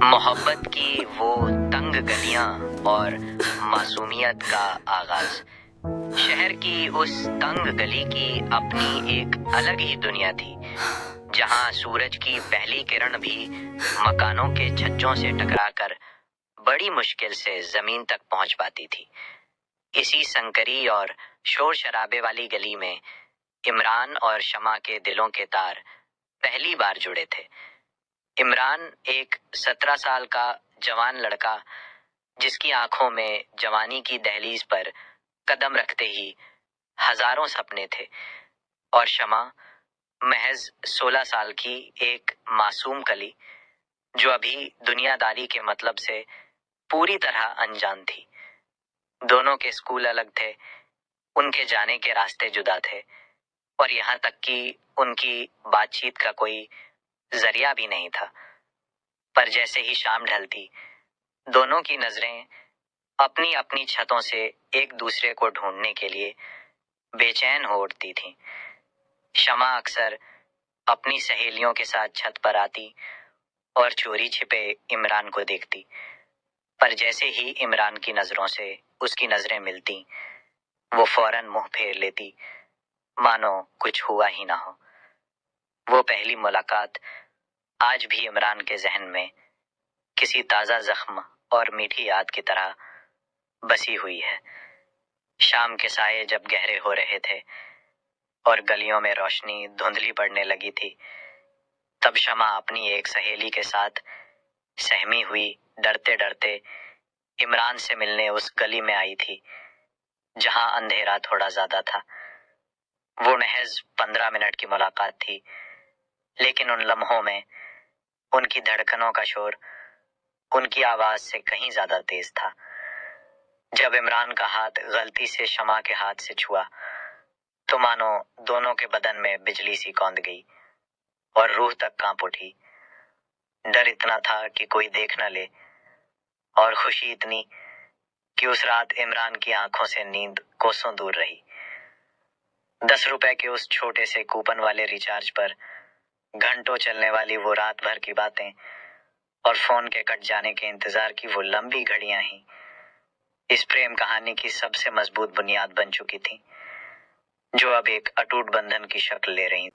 मोहब्बत की वो तंग गलियां और मासूमियत का आगाज। शहर की उस तंग गली की अपनी एक अलग ही दुनिया थी, जहां सूरज की पहली किरण भी मकानों के छज्जों से टकराकर बड़ी मुश्किल से जमीन तक पहुंच पाती थी। इसी संकरी और शोर शराबे वाली गली में इमरान और शमा के दिलों के तार पहली बार जुड़े थे। इमरान एक 17 साल का जवान लड़का, जिसकी आंखों में जवानी की दहलीज पर कदम रखते ही हजारों सपने थे, और शमा महज 16 साल की एक मासूम कली, जो अभी दुनियादारी के मतलब से पूरी तरह अनजान थी। दोनों के स्कूल अलग थे, उनके जाने के रास्ते जुदा थे, और यहाँ तक कि उनकी बातचीत का कोई जरिया भी नहीं था। पर जैसे ही शाम ढलती, दोनों की नजरें अपनी अपनी छतों से एक दूसरे को ढूंढने के लिए बेचैन हो उठती थीं। शमा अक्सर अपनी सहेलियों के साथ छत पर आती और चोरी छिपे इमरान को देखती, पर जैसे ही इमरान की नजरों से उसकी नजरें मिलती, वो फौरन मुंह फेर लेती, मानो कुछ हुआ ही ना हो। वो पहली मुलाकात आज भी इमरान के जहन में किसी ताजा जख्म और मीठी याद की तरह बसी हुई है। शाम के साये जब गहरे हो रहे थे और गलियों में रोशनी धुंधली पड़ने लगी थी, तब शमा अपनी एक सहेली के साथ सहमी हुई डरते डरते इमरान से मिलने उस गली में आई थी, जहां अंधेरा थोड़ा ज्यादा था। वो महज 15 मिनट की मुलाकात थी, लेकिन उन लम्हों में उनकी धड़कनों का शोर उनकी आवाज से कहीं ज्यादा तेज था। जब इमरान का हाथ गलती से शमा के हाथ से छुआ, तो मानो दोनों के बदन में बिजली सी कौंध गई और रूह तक कांप उठी। डर इतना था कि कोई देख न ले, और खुशी इतनी कि उस रात इमरान की आंखों से नींद कोसों दूर रही। 10 रुपए के उस छोटे से कूपन वाले रिचार्ज पर घंटों चलने वाली वो रात भर की बातें और फोन के कट जाने के इंतजार की वो लंबी घड़ियां ही इस प्रेम कहानी की सबसे मजबूत बुनियाद बन चुकी थी, जो अब एक अटूट बंधन की शक्ल ले रही।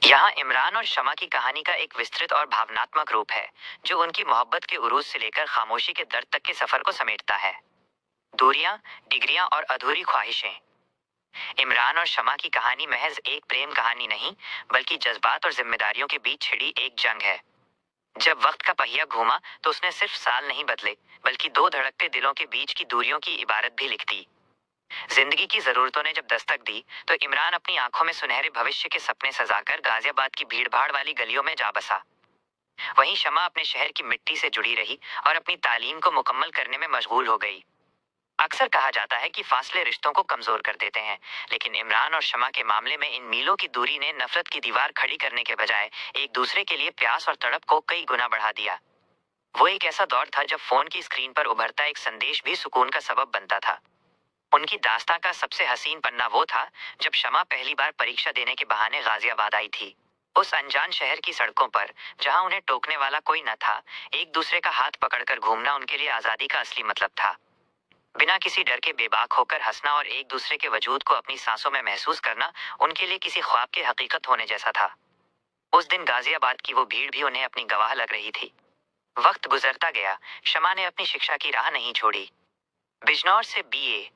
यहाँ इमरान और शमा की कहानी का एक विस्तृत और भावनात्मक रूप है, जो उनकी मोहब्बत के उरूज से लेकर खामोशी के दर्द तक के सफर को समेटता है। दूरियां, डिग्रियां और अधूरी ख्वाहिशें। इमरान और शमा की कहानी महज एक प्रेम कहानी नहीं, बल्कि जज्बात और जिम्मेदारियों के बीच छिड़ी एक जंग है। जब वक्त का पहिया घूमा, तो उसने सिर्फ साल नहीं बदले, बल्कि दो धड़कते दिलों के बीच की दूरियों की इबारत भी लिख दी। जिंदगी की जरूरतों ने जब दस्तक दी, तो इमरान अपनी आंखों में सुनहरे भविष्य के सपने सजाकर गाजियाबाद की भीड़भाड़ वाली गलियों में जा बसा। वहीं शमा अपने शहर की मिट्टी से जुड़ी रही और अपनी तालीम को मुकम्मल करने में मशगूल हो गई। अक्सर कहा जाता है कि फासले रिश्तों को कमजोर कर देते हैं, लेकिन इमरान और शमा के मामले में इन मीलों की दूरी ने नफरत की दीवार खड़ी करने के बजाय एक दूसरे के लिए प्यास और तड़प को कई गुना बढ़ा दिया। वो एक ऐसा दौर था जब फोन की स्क्रीन पर उभरता एक संदेश भी सुकून का सबब बनता था। उनकी दास्तां का सबसे हसीन पन्ना वो था जब शमा पहली बार परीक्षा देने के बहाने गाजियाबाद आई थी। उस अनजान शहर की सड़कों पर, जहां उन्हें टोकने वाला कोई न था, एक दूसरे का हाथ पकड़कर घूमना उनके लिए आजादी का असली मतलब था। बिना किसी डर के बेबाक होकर हंसना और एक दूसरे के वजूद को अपनी सांसों में महसूस करना उनके लिए किसी ख्वाब के हकीकत होने जैसा था। उस दिन गाजियाबाद की वो भीड़ भी उन्हें अपनी गवाह लग रही थी। वक्त गुजरता गया, शमा ने अपनी शिक्षा की राह नहीं छोड़ी। बिजनौर से बीए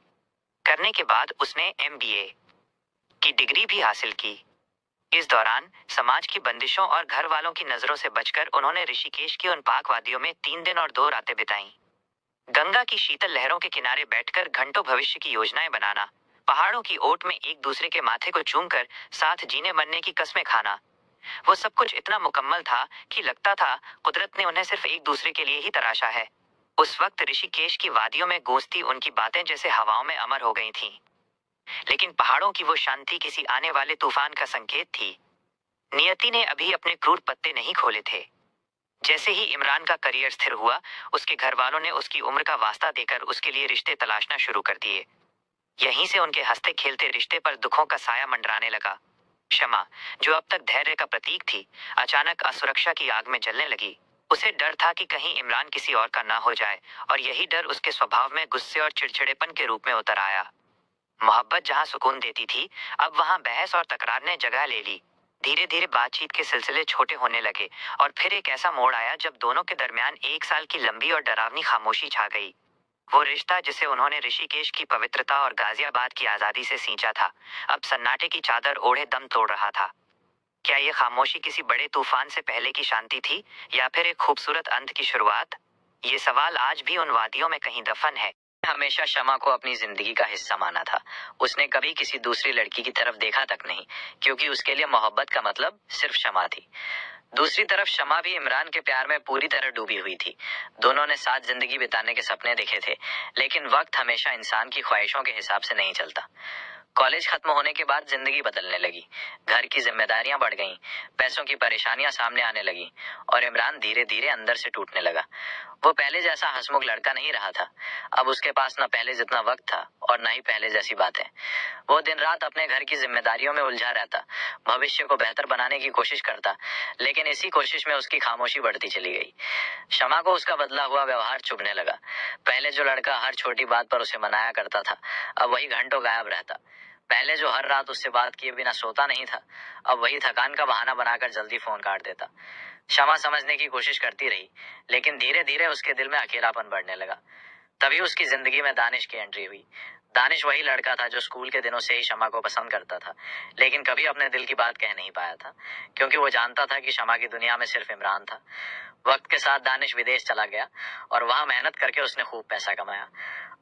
करने के बाद उसने एमबीए की डिग्री भी हासिल की। इस दौरान समाज की बंदिशों और घर वालों की नजरों से बचकर उन्होंने ऋषिकेश की उन पाक वादियों में 3 दिन और 2 रातें बिताईं। गंगा की शीतल लहरों के किनारे बैठकर घंटों भविष्य की योजनाएं बनाना, पहाड़ों की ओट में एक दूसरे के माथे को चूमकर साथ जीने मरने की कस्में खाना, वो सब कुछ इतना मुकम्मल था कि लगता था कुदरत ने उन्हें सिर्फ एक दूसरे के लिए ही तराशा है। उस वक्त ऋषिकेश की वादियों में गूंजती उनकी बातें जैसे हवाओं में अमर हो गई थीं। लेकिन पहाड़ों की वो शांति किसी आने वाले तूफान का संकेत थी। नियति ने अभी अपने क्रूर पत्ते नहीं खोले थे। जैसे ही इमरान का करियर स्थिर हुआ, उसके घर वालों ने उसकी उम्र का वास्ता देकर उसके लिए रिश्ते तलाशना शुरू कर दिए। यहीं से उनके हंसते खेलते रिश्ते पर दुखों का साया मंडराने लगा। शमा, जो अब तक धैर्य का प्रतीक थी, अचानक असुरक्षा की आग में जलने लगी। उसे डर था कि कहीं इमरान किसी और का ना हो जाए, और यही डर उसके स्वभाव में गुस्से और चिड़चिड़ेपन के रूप में उतर आया। मोहब्बत जहां सुकून देती थी, अब वहां बहस और तकरार ने जगह ले ली। धीरे धीरे बातचीत के सिलसिले छोटे होने लगे, और फिर एक ऐसा मोड़ आया जब दोनों के दरमियान 1 साल की लंबी और डरावनी खामोशी छा गई। वो रिश्ता जिसे उन्होंने ऋषिकेश की पवित्रता और गाजियाबाद की आजादी से सींचा था, अब सन्नाटे की चादर ओढ़े दम तोड़ रहा था। क्या ये खामोशी किसी बड़े तूफान से पहले की शांति थी, या फिर एक खूबसूरत अंत की शुरुआत? ये सवाल आज भी उन वादियों में कहीं दफन है। हमेशा शमा को अपनी जिंदगी का हिस्सा माना था। उसने कभी किसी दूसरी लड़की की तरफ देखा तक नहीं, क्योंकि उसके लिए मोहब्बत का मतलब सिर्फ शमा थी। दूसरी तरफ शमा भी इमरान के प्यार में पूरी तरह डूबी हुई थी। दोनों ने साथ जिंदगी बिताने के सपने देखे थे, लेकिन वक्त हमेशा इंसान की ख्वाहिशों के हिसाब से नहीं चलता। कॉलेज खत्म होने के बाद जिंदगी बदलने लगी। घर की जिम्मेदारियां बढ़ गईं, पैसों की परेशानियां सामने आने लगी, और इमरान धीरे धीरे अंदर से टूटने लगा। वो पहले जैसा हंसमुख लड़का नहीं रहा था। अब उसके पास न पहले जितना वक्त था, और न ही पहले जैसी बातें। वो दिन रात अपने घर की जिम्मेदारियों में उलझा रहता, भविष्य को बेहतर बनाने की कोशिश करता, लेकिन इसी कोशिश में उसकी खामोशी बढ़ती चली गई। शमा को उसका बदला हुआ व्यवहार चुभने लगा। पहले जो लड़का हर छोटी बात पर उसे मनाया करता था, अब वही घंटों गायब रहता। पहले जो हर रात उससे बात किए बिना सोता नहीं था, अब वही थकान का बहाना बनाकर जल्दी फोन काट देता। शमा समझने की कोशिश करती रही, लेकिन धीरे धीरे उसके दिल में अकेलापन बढ़ने लगा। तभी उसकी जिंदगी में दानिश की एंट्री हुई। दानिश वही लड़का था जो स्कूल के दिनों से ही शमा को पसंद करता था, लेकिन कभी अपने दिल की बात कह नहीं पाया था, क्योंकि वो जानता था कि शमा की दुनिया में सिर्फ इमरान था। वक्त के साथ दानिश विदेश चला गया, और वहां मेहनत करके उसने खूब पैसा कमाया।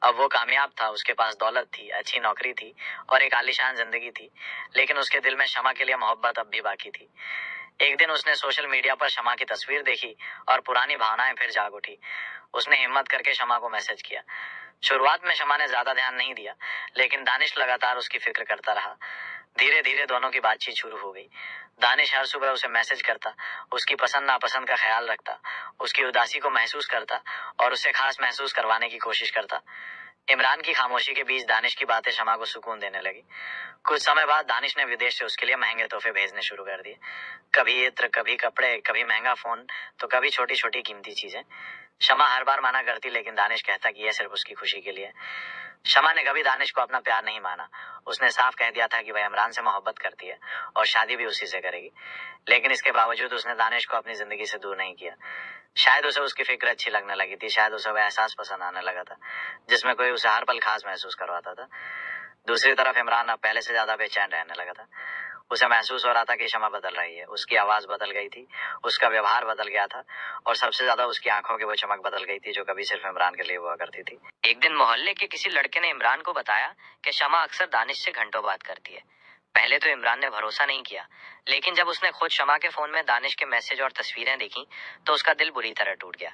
अब वो कामयाब था, उसके पास दौलत थी, अच्छी नौकरी थी, और एक आलीशान जिंदगी थी, लेकिन उसके दिल में शमा के लिए मोहब्बत अब भी बाकी थी। एक दिन उसने सोशल मीडिया पर शमा की तस्वीर देखी, और पुरानी भावनाएं फिर जाग उठी। उसने हिम्मत करके शमा को मैसेज किया। शुरुआत में शमा ने ज्यादा ध्यान नहीं दिया, लेकिन दानिश लगातार उसकी फिक्र करता रहा। धीरे धीरे दोनों की बातचीत शुरू हो गई। दानिश हर सुबह उसे मैसेज करता, उसकी पसंद नापसंद का ख्याल रखता, उसकी उदासी को महसूस करता, और उसे खास महसूस करवाने की कोशिश करता। इमरान की खामोशी के बीच दानिश की बातें शमा को सुकून देने लगी। कुछ समय बाद दानिश ने विदेश से उसके लिए महंगे तोहफे भेजने शुरू कर दिए। कभी इत्र, कभी कपड़े, कभी महंगा फोन, तो कभी छोटी छोटी कीमती चीजें। शमा हर बार मना करती, लेकिन दानिश कहता कि यह सिर्फ उसकी खुशी के लिए। शमा ने कभी दानिश को अपना प्यार नहीं माना। उसने साफ कह दिया था कि वह इमरान से मोहब्बत करती है, और शादी भी उसी से करेगी। लेकिन इसके बावजूद उसने दानिश को अपनी जिंदगी से दूर नहीं किया। शायद उसे उसकी फिक्र अच्छी लगने लगी थी, शायद उसे वह एहसास पसंद आने लगा था, जिसमें कोई उसे हर पल खास महसूस करवाता था। दूसरी तरफ इमरान अब पहले से ज्यादा बेचैन रहने लगा था। उसे महसूस हो रहा था कि शमा बदल रही है। उसकी आवाज बदल गई थी, उसका व्यवहार बदल गया था, और सबसे ज्यादा उसकी आंखों की वो चमक बदल गई थी जो कभी सिर्फ इमरान के लिए हुआ करती थी। एक दिन मोहल्ले के किसी लड़के ने इमरान को बताया कि शमा अक्सर दानिश से घंटों बात करती है। पहले तो इमरान ने भरोसा नहीं किया, लेकिन जब उसने खुद शमा के फोन में दानिश के मैसेज और तस्वीरें देखी, तो उसका दिल बुरी तरह टूट गया।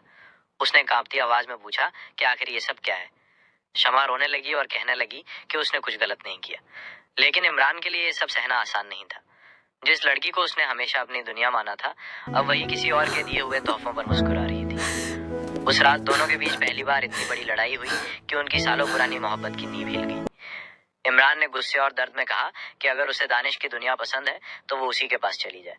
उसने कांपती आवाज में पूछा कि आखिर ये सब क्या है। शमा रोने लगी और कहने लगी कि उसने कुछ गलत नहीं किया, लेकिन इमरान के लिए ये सब सहना आसान नहीं था। जिस लड़की को उसने हमेशा अपनी दुनिया माना था, अब वही किसी और के दिए हुए तोहफों पर मुस्कुरा रही थी। उस रात दोनों के बीच पहली बार इतनी बड़ी लड़ाई हुई कि उनकी सालों पुरानी मोहब्बत की नींव हिल गई। इमरान ने गुस्से और दर्द में कहा कि अगर उसे दानिश की दुनिया पसंद है, तो वो उसी के पास चली जाए।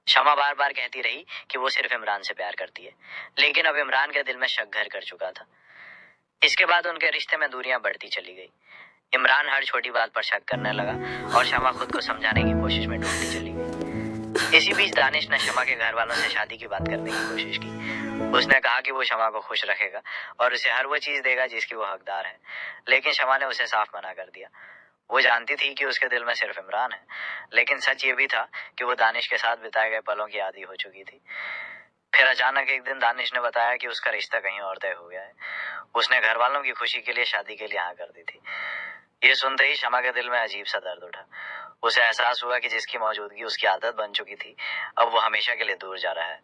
शमा बार बार कहती रही कि वो सिर्फ इमरान से प्यार करती है, लेकिन अब इमरान के दिल में शक घर कर चुका था। इसके बाद उनके रिश्ते में दूरियां बढ़ती चली गई। इमरान हर छोटी बात पर शक करने लगा, और शमा खुद को समझाने की कोशिश में डूबती चली गई। इसी बीच दानिश ने शमा के घर वालों से शादी की बात करने की कोशिश की। उसने कहा कि वो शमा को खुश रखेगा, और उसे हर वो चीज देगा जिसकी वो हकदार है, लेकिन शमा ने उसे साफ मना कर दिया। वो जानती थी कि उसके दिल में सिर्फ इमरान है, लेकिन सच ये भी था कि वो दानिश के साथ बिताए गए पलों की आदी हो चुकी थी। फिर अचानक एक दिन दानिश ने बताया कि उसका रिश्ता कहीं और तय हो गया है। उसने घर वालों की खुशी के लिए शादी के लिए हाँ कर दी थी। ये सुनते ही शमा के दिल में अजीब सा दर्द उठा। उसे एहसास हुआ कि जिसकी मौजूदगी उसकी आदत बन चुकी थी, अब वो हमेशा के लिए दूर जा रहा है।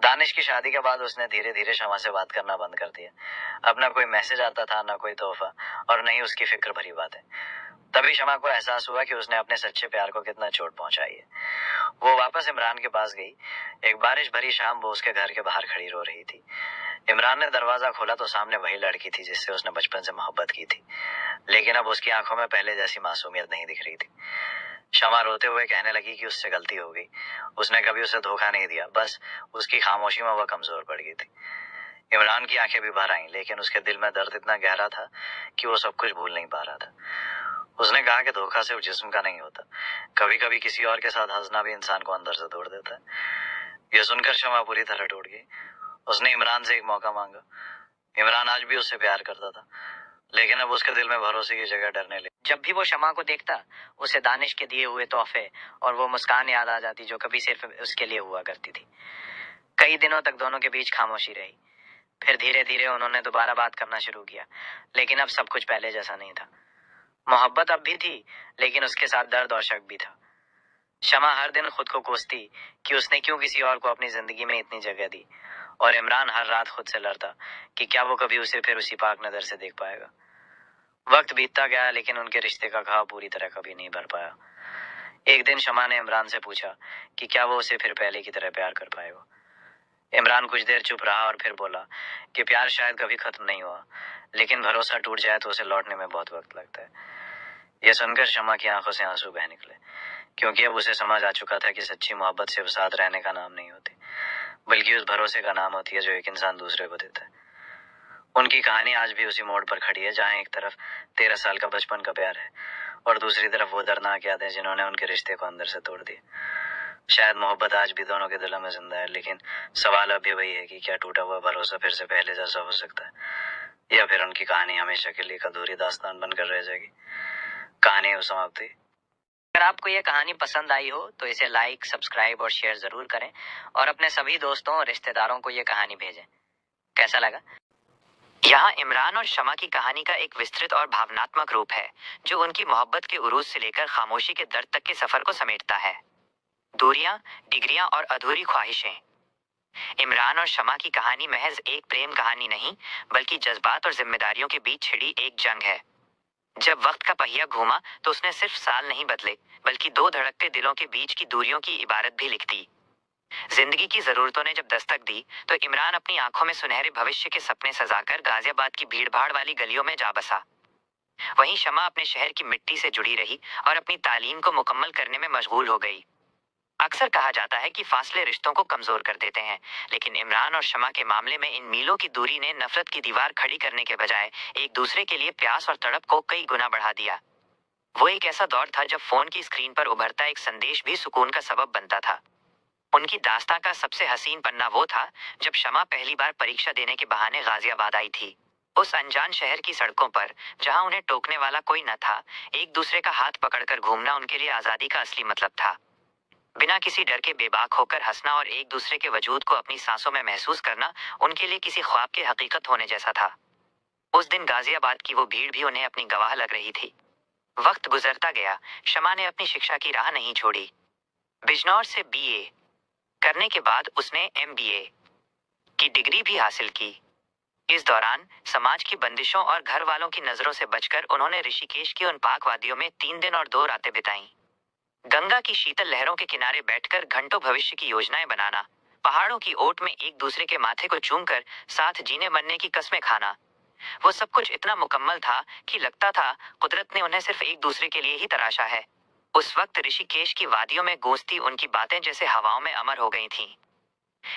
दानिश की शादी के बाद उसने धीरे धीरे शमा से बात करना बंद कर दिया। अब ना कोई मैसेज आता था, ना कोई तोहफा, और न ही उसकी फिक्र भरी बातें। तभी शमा को एहसास हुआ कि उसने अपने सच्चे प्यार को कितना चोट पहुंचाई है। वो वापस इमरान के पास गई। एक बारिश भरी शाम वो उसके घर के बाहर खड़ी रो रही थी। इमरान ने दरवाजा खोला तो सामने वही लड़की थी जिससे उसने बचपन से मोहब्बत की थी, लेकिन अब उसकी आंखों में पहले जैसी मासूमियत नहीं दिख रही थी। शमा रोते हुए कहने लगी कि उससे गलती हो गई, उसने कभी उसे धोखा नहीं दिया, बस उसकी खामोशी में वह कमजोर पड़ गई थी। इमरान की आंखें भी भर आईं, लेकिन उसके दिल में दर्द इतना गहरा था कि वो सब कुछ भूल नहीं पा रहा था। उसने कहा कि धोखा सिर्फ जिस्म का नहीं होता, कभी कभी किसी और के साथ हंसना भी इंसान को अंदर से तोड़ देता है। यह सुनकर शमा पूरी तरह टूट गई। उसने इमरान से एक मौका मांगा। इमरान आज भी उससे प्यार करता था, लेकिन अब उसके दिल में भरोसे की जगह डरने लगी। जब भी वो शमा को देखता, उसे दानिश के दिए हुए तोहफे और वो मुस्कान याद आ जाती जो कभी सिर्फ उसके लिए हुआ करती थी। कई दिनों तक दोनों के बीच खामोशी रही। फिर धीरे धीरे उन्होंने दोबारा बात करना शुरू किया, लेकिन अब सब कुछ पहले जैसा नहीं था। मोहब्बत अब भी थी, लेकिन उसके साथ दर्द और शक भी था। शमा हर दिन खुद को कोसती कि उसने क्यों किसी और को अपनी जिंदगी में इतनी जगह दी, और इमरान हर रात खुद से लड़ता कि क्या वो कभी उसे फिर उसी पाक नजर से देख पाएगा। वक्त बीतता गया, लेकिन उनके रिश्ते का घाव पूरी तरह कभी नहीं भर पाया। एक दिन शमा ने इमरान से पूछा कि क्या वो उसे फिर पहले की तरह प्यार कर पाएगा। इमरान कुछ देर चुप रहा और फिर बोला कि प्यार शायद कभी खत्म नहीं हुआ, लेकिन भरोसा टूट जाए तो उसे लौटने में बहुत वक्त लगता है। यह सुनकर शमा की आंखों से आंसू बह निकले, क्योंकि अब उसे समझ आ चुका था कि सच्ची मोहब्बत सिर्फ साथ रहने का नाम नहीं होती, बल्कि उस भरोसे का नाम होती है जो एक इंसान दूसरे को देता है। उनकी कहानी आज भी उसी मोड़ पर खड़ी है, जहाँ एक तरफ 13 साल का बचपन का प्यार है और दूसरी तरफ वो दर्दनाक यादें जिन्होंने उनके रिश्ते को अंदर से तोड़ दिया। शायद मोहब्बत आज भी दोनों के दिलों में जिंदा है, लेकिन सवाल अब भी वही है कि क्या टूटा हुआ भरोसा फिर से पहले जैसा हो सकता है, या फिर उनकी कहानी हमेशा के लिए एक अधूरी दास्तान बनकर रह जाएगी। कहानी हो समाप्ति। अगर आपको ये कहानी पसंद आई हो तो इसे लाइक, सब्सक्राइब और शेयर जरूर करें, और अपने सभी दोस्तों और रिश्तेदारों को ये कहानी भेजें। कैसा लगा? यहाँ इमरान और शमा की कहानी का एक विस्तृत और भावनात्मक रूप है, जो उनकी मोहब्बत के उरूज से लेकर खामोशी के दर्द तक के सफर को समेटता है। दूरियां, डिग्रियां और अधूरी ख्वाहिशें। इमरान और शमा की कहानी महज एक प्रेम कहानी नहीं, बल्कि जज्बात और जिम्मेदारियों के बीच छिड़ी एक जंग है। जब वक्त का पहिया घूमा तो उसने सिर्फ साल नहीं बदले, बल्कि दो धड़कते दिलों के बीच की दूरियों की इबारत भी लिख दी। जिंदगी की जरूरतों ने जब दस्तक दी तो इमरान अपनी आंखों में सुनहरे भविष्य के सपने सजाकर गाजियाबाद की भीड़भाड़ वाली गलियों में जा बसा। वहीं शमा अपने शहर की मिट्टी से जुड़ी रही और अपनी तालीम को मुकम्मल करने में मशगूल हो गई। अक्सर कहा जाता है कि फासले रिश्तों को कमजोर कर देते हैं, लेकिन इमरान और शमा के मामले में इन मीलों की दूरी ने नफरत की दीवार खड़ी करने के बजाय एक दूसरे के लिए प्यास और तड़प को कई गुना बढ़ा दिया। वो एक ऐसा दौर था जब फोन की स्क्रीन पर उभरता एक संदेश भी सुकून का सबब बनता था। उनकी दास्तां का सबसे हसीन पन्ना वो था जब शमा पहली बार परीक्षा देने के बहाने गाजियाबाद आई थी। उस अनजान शहर की सड़कों पर, जहां उन्हें टोकने वाला कोई न था, एक दूसरे का हाथ पकड़कर घूमना उनके लिए आजादी का असली मतलब था। बिना किसी डर के बेबाक होकर हंसना और एक दूसरे के वजूद को अपनी सांसों में महसूस करना उनके लिए किसी ख्वाब के हकीकत होने जैसा था। उस दिन गाजियाबाद की वो भीड़ भी उन्हें अपनी गवाह लग रही थी। वक्त गुजरता गया, शमा ने अपनी शिक्षा की राह नहीं छोड़ी। बिजनौर से बीए करने के बाद उसने एमबीए की डिग्री भी हासिल की। इस दौरान समाज की बंदिशों और घर वालों की नजरों से बचकर उन्होंने ऋषिकेश की उन पाक वादियों में 3 दिन और 2 रातें बिताई। गंगा की शीतल लहरों के किनारे बैठकर घंटों भविष्य की योजनाएं बनाना, पहाड़ों की ओट में एक दूसरे के माथे को चूमकर साथ जीने मरने की कस्में खाना, वो सब कुछ इतना मुकम्मल था कि लगता था कुदरत ने उन्हें सिर्फ एक दूसरे के लिए ही तराशा है। उस वक्त ऋषिकेश की वादियों में गूंजती उनकी बातें जैसे हवाओं में अमर हो गई थीं।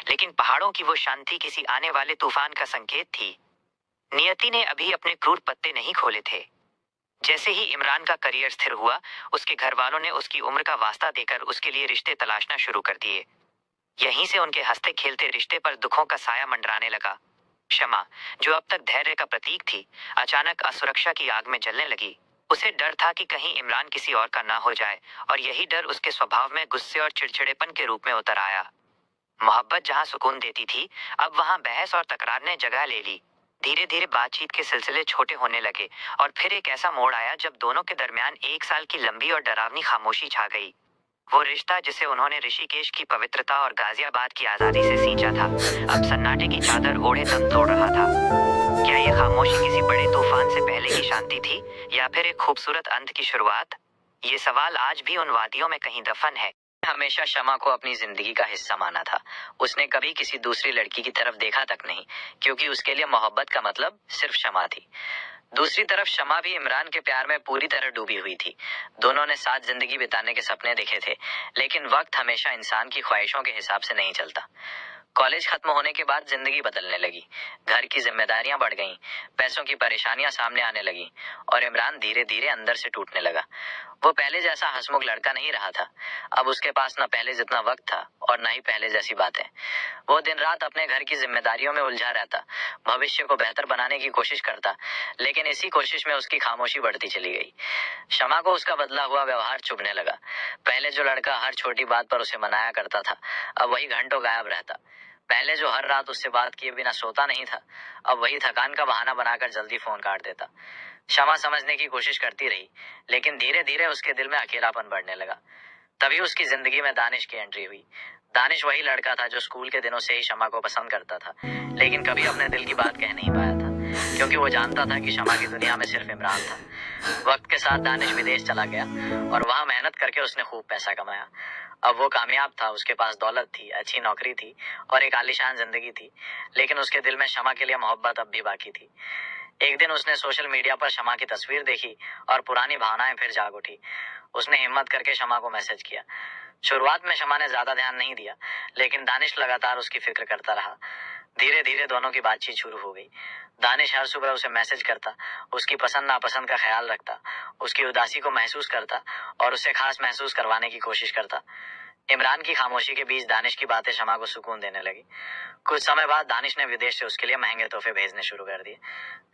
लेकिन पहाड़ों की वो शांति किसी आने वाले तूफान का संकेत थी। नियति ने अभी अपने क्रूर पत्ते नहीं खोले थे। जैसे ही इमरान का करियर स्थिर हुआ, उसके घर वालों ने उसकी उम्र का वास्ता देकर उसके लिए रिश्ते तलाशना शुरू कर दिए। यहीं से उनके हंसते खेलते रिश्ते पर दुखों का साया मंडराने लगा। शमा, जो अब तक धैर्य का प्रतीक थी, अचानक असुरक्षा की आग में जलने लगी। उसे डर था कि कहीं इमरान किसी और का ना हो जाए, और यही डर उसके स्वभाव में गुस्से और चिड़चिड़ेपन के रूप में उतर आया। मोहब्बत जहां सुकून देती थी, अब वहां बहस और तकरार ने जगह ले ली। धीरे धीरे बातचीत के सिलसिले छोटे होने लगे, और फिर एक ऐसा मोड़ आया जब दोनों के दरमियान 1 साल की लंबी और डरावनी खामोशी छा गई। वो रिश्ता जिसे उन्होंने ऋषिकेश की पवित्रता और गाजियाबाद की आजादी से सींचा था, अब सन्नाटे की चादर ओढ़े दम तोड़ रहा था। क्या ये खामोशी किसी बड़े तूफान से पहले की शांति थी, या फिर एक खूबसूरत अंत की शुरुआत? ये सवाल आज भी उन वादियों में कहीं दफन है। हमेशा शमा को अपनी जिंदगी का हिस्सा माना था। उसने कभी किसी दूसरी लड़की की तरफ देखा तक नहीं, क्योंकि उसके लिए मोहब्बत का मतलब सिर्फ शमा थी। दूसरी तरफ शमा भी इमरान के प्यार में पूरी तरह डूबी हुई थी। दोनों ने साथ जिंदगी बिताने के सपने देखे थे, लेकिन वक्त हमेशा इंसान की ख्वाहिशों के हिसाब से नहीं चलता। कॉलेज खत्म होने के बाद जिंदगी बदलने लगी। घर की जिम्मेदारियां बढ़ गईं, पैसों की परेशानियां सामने आने लगी और इमरान धीरे धीरे अंदर से टूटने लगा। वो पहले जैसा हंसमुख लड़का नहीं रहा था। अब उसके पास न पहले जितना वक्त था और न ही पहले जैसी बातें। वो दिन रात अपने घर की जिम्मेदारियों में उलझा रहता, भविष्य को बेहतर बनाने की कोशिश करता, लेकिन इसी कोशिश में उसकी खामोशी बढ़ती चली गई। शमा को उसका बदला हुआ व्यवहार चुभने लगा। पहले जो लड़का हर छोटी बात पर उसे मनाया करता था, अब वही घंटों गायब रहता। पहले जो हर रात उससे बात किए बिना सोता नहीं था, अब वही थकान का बहाना बनाकर जल्दी फोन काट देता। शमा समझने की कोशिश करती रही, लेकिन धीरे धीरे उसके दिल में अकेलापन बढ़ने लगा। तभी उसकी जिंदगी में दानिश की एंट्री हुई। दानिश वही लड़का था जो स्कूल के दिनों से ही शमा को पसंद करता था, लेकिन कभी अपने दिल की बात कह नहीं पाया था, क्योंकि वो जानता था कि शमा की दुनिया में सिर्फ इमरान था। वक्त के साथ दानिश विदेश चला गया और वहां मेहनत करके उसने खूब पैसा कमाया। अब वो कामयाब था, उसके पास दौलत थी, अच्छी नौकरी थी और एक आलीशान जिंदगी थी, लेकिन उसके दिल में शमा के लिए मोहब्बत अब भी बाकी थी। एक दिन उसने सोशल मीडिया पर शमा की तस्वीर देखी और पुरानी भावनाएं फिर जाग उठी। उसने हिम्मत करके शमा को मैसेज किया। शुरुआत में शमा ने ज्यादा ध्यान नहीं दिया, लेकिन दानिश लगातार उसकी फिक्र करता रहा। धीरे धीरे दोनों की बातचीत शुरू हो गई। दानिश हर सुबह उसे मैसेज करता, उसकी पसंद नापसंद का ख्याल रखता, उसकी उदासी को महसूस करता और उसे खास महसूस करवाने की कोशिश करता। इमरान की खामोशी के बीच दानिश की बातें शमा को सुकून देने लगी। कुछ समय बाद दानिश ने विदेश से उसके लिए महंगे तोहफे भेजने शुरू कर दिए।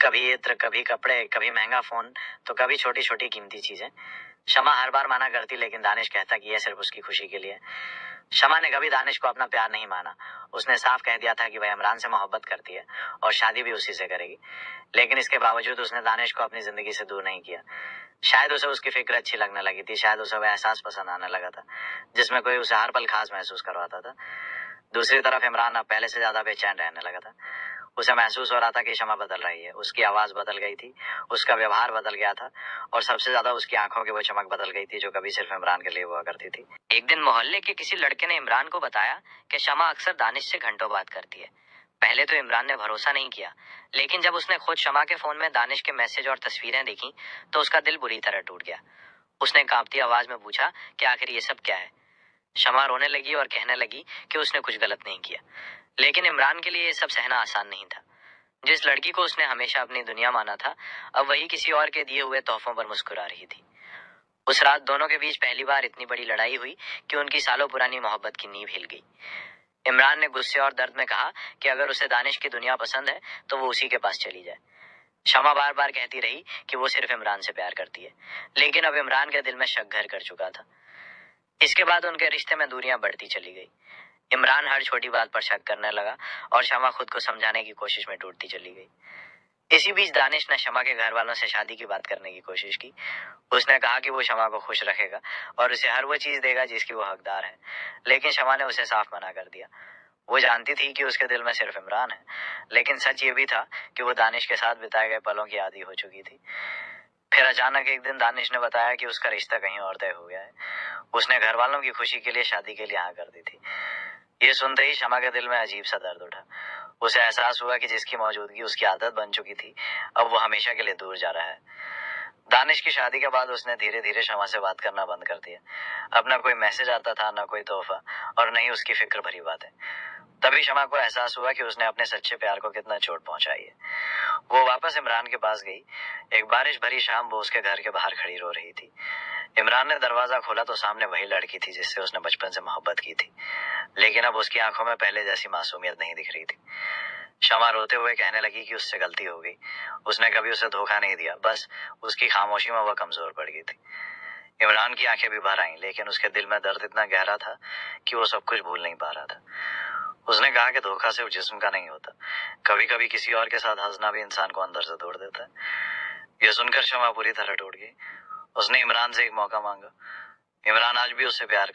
कभी इत्र, कभी कपड़े, कभी महंगा फोन, तो कभी छोटी छोटी कीमती चीजें। शमा हर बार मना करती, लेकिन दानिश कहता कि यह सिर्फ उसकी खुशी के लिए। शमा ने कभी दानिश को अपना प्यार नहीं माना। उसने साफ कह दिया था कि वह इमरान से मोहब्बत करती है और शादी भी उसी से करेगी, लेकिन इसके बावजूद उसने दानिश को अपनी जिंदगी से दूर नहीं किया। शायद उसे उसकी फिक्र अच्छी लगने लगी थी, शायद उसे वह एहसास पसंद आने लगा था जिसमें कोई उसे हर पल खास महसूस करवाता था। दूसरी तरफ इमरान अब पहले से ज्यादा बेचैन रहने लगा था। उसे महसूस हो रहा था कि शमा बदल रही है, उसकी आवाज बदल गई थी, उसका व्यवहार बदल गया था और सबसे ज्यादा उसकी आंखों की वो चमक बदल गई थी जो कभी सिर्फ इमरान के लिए हुआ करती थी। एक दिन मोहल्ले के किसी लड़के ने इमरान को बताया कि शमा अक्सर दानिश से घंटों बात करती है। पहले तो इमरान ने भरोसा नहीं किया, लेकिन जब उसने खुद शमा के फोन में दानिश के मैसेज और तस्वीरें देखी तो उसका दिल बुरी तरह टूट गया। उसने कांपती आवाज में पूछा कि आखिर ये सब क्या है। शमा रोने लगी और कहने लगी कि उसने कुछ गलत नहीं किया, लेकिन इमरान के लिए ये सब सहना आसान नहीं था। जिस लड़की को उसने हमेशा अपनी दुनिया माना था, अब वही किसी और के दिए हुए तोहफों पर मुस्कुरा रही थी। उस रात दोनों के बीच पहली बार इतनी बड़ी लड़ाई हुई कि उनकी सालों पुरानी मोहब्बत की नींव हिल गई। इमरान ने गुस्से और दर्द में कहा कि अगर उसे दानिश की दुनिया पसंद है तो वो उसी के पास चली जाए। शमा बार बार कहती रही कि वो सिर्फ इमरान से प्यार करती है, लेकिन अब इमरान के दिल में शक घर कर चुका था। इसके बाद उनके रिश्ते में दूरियां बढ़ती चली गई। इमरान हर छोटी बात पर शक करने लगा और शमा खुद को समझाने की कोशिश में टूटती चली गई। इसी बीच दानिश ने शमा के घर वालों से शादी की बात करने की कोशिश की। उसने कहा कि वो शमा को खुश रखेगा और उसे हर वो चीज देगा जिसकी वो हकदार है, लेकिन शमा ने उसे साफ मना कर दिया। वो जानती थी कि उसके दिल में सिर्फ इमरान है, लेकिन सच ये भी था कि वो दानिश के साथ बिताए गए पलों की आदी हो चुकी थी। फिर अचानक एक दिन दानिश ने बताया कि उसका रिश्ता कहीं और तय हो गया है। उसने घर वालों की खुशी के लिए शादी के लिए हाँ कर दी थी। ये सुनते ही शमा के दिल में अजीब सा दर्द उठा। उसे एहसास हुआ कि जिसकी मौजूदगी उसकी आदत बन चुकी थी, अब वो हमेशा के लिए दूर जा रहा है। दानिश की शादी के बाद उसने धीरे धीरे शमा से बात करना बंद कर दिया। अब ना कोई मैसेज आता था, ना कोई तोहफा और न ही उसकी फिक्र भरी बातें। तभी शमा को एहसास हुआ कि उसने अपने सच्चे प्यार को कितना चोट पहुंचाई है। वो वापस इमरान के पास गई। एक बारिश भरी शाम वो उसके घर के बाहर खड़ी रो रही थी। इमरान ने दरवाजा खोला तो सामने वही लड़की थी जिससे उसने बचपन से मोहब्बत की थी, लेकिन अब उसकी आंखों में पहले जैसी मासूमियत नहीं दिख रही थी। शमा रोते हुए कहने लगी कि उससे गलती हो गई, उसने कभी उसे धोखा नहीं दिया, बस उसकी खामोशी में वह कमजोर पड़ गई थी। इमरान की आंखें भी भर आईं, लेकिन उसके दिल में दर्द इतना गहरा था कि वो सब कुछ भूल नहीं पा रहा था। उसने कहा कि धोखा सिर्फ जिस्म का नहीं होता, कभी कभी किसी और के साथ हंसना भी इंसान को अंदर से तोड़ देता है। यह सुनकर शमा पूरी तरह टूट गई। उसने इमरान से एक मौका मांगा। इमरान आज भी उससे प्यार